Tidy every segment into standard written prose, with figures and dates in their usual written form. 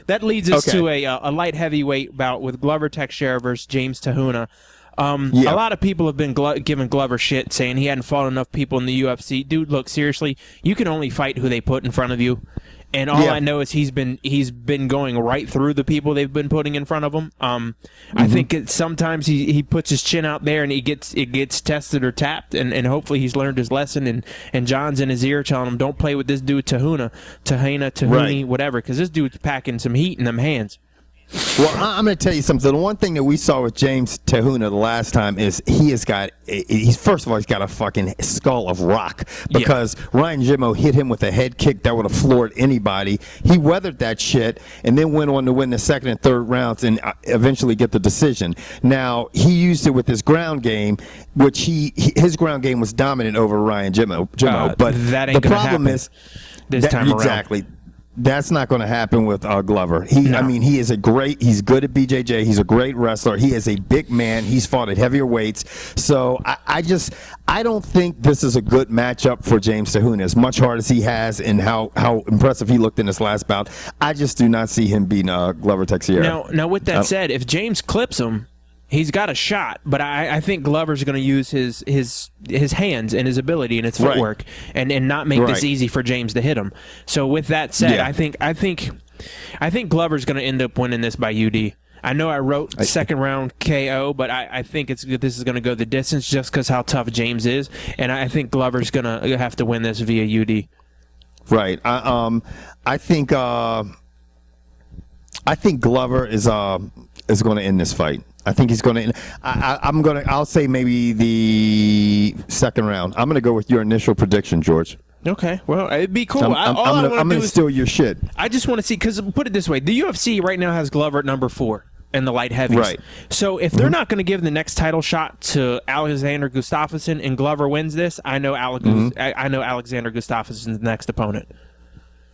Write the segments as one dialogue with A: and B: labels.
A: That leads us to a light heavyweight bout with Glover Teixiera versus James Te-Huna. A lot of people have been giving Glover shit, saying he hadn't fought enough people in the UFC. Dude, look, seriously, you can only fight who they put in front of you. And all I know is he's been going right through the people they've been putting in front of him. I think sometimes he puts his chin out there and it gets tested or tapped, and hopefully he's learned his lesson. And John's in his ear telling him, don't play with this dude Te-Huna, whatever, because this dude's packing some heat in them hands.
B: Well, I'm going to tell you something. The one thing that we saw with James Te-Huna the last time is he's got a fucking skull of rock, because Ryan Jimmo hit him with a head kick that would have floored anybody. He weathered that shit and then went on to win the second and third rounds and eventually get the decision. Now, he used it with his ground game, which his ground game was dominant over Ryan Jimmo. But
A: that ain't
B: the problem is
A: this time around.
B: Exactly. That's not going to happen with Glover. I mean, he's good at BJJ. He's a great wrestler. He is a big man. He's fought at heavier weights. So I don't think this is a good matchup for James Te-Huna. As much heart as he has and how impressive he looked in his last bout, I just do not see him beating Glover Teixiera.
A: Now, with that said, if James clips him, he's got a shot, but I think Glover's going to use his hands and his ability and his footwork and not make this easy for James to hit him. So with that said, I think Glover's going to end up winning this by UD. I know I wrote second round KO, but I think this is going to go the distance just because how tough James is, and I think Glover's going to have to win this via UD. Right.
B: I think Glover is going to end this fight. I think he's going to. I'll say maybe the second round. I'm going to go with your initial prediction, George.
A: Okay, well, it'd be cool.
B: I'm going to steal your shit.
A: I just want to see, because put it this way: the UFC right now has Glover at number 4 in the light heavies.
B: Right.
A: So if they're not going to give the next title shot to Alexander Gustafsson and Glover wins this, I know Alexander Gustafsson's next opponent.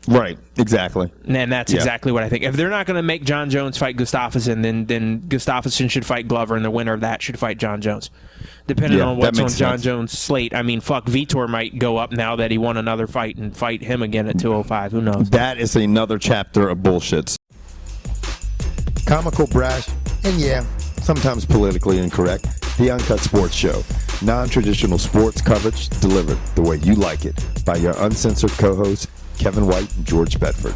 B: Right, exactly.
A: And that's exactly what I think. If they're not going to make John Jones fight Gustafsson, then Gustafsson should fight Glover, and the winner of that should fight John Jones. Depending on what's on John Jones' slate. I mean, fuck, Vitor might go up now that he won another fight and fight him again at 205. Who knows?
B: That is another chapter of bullshits. Comical, brash, and sometimes politically incorrect. The Uncut Sports Show. Non-traditional sports coverage delivered the way you like it by your uncensored co-hosts, Kevin White and George Bedford.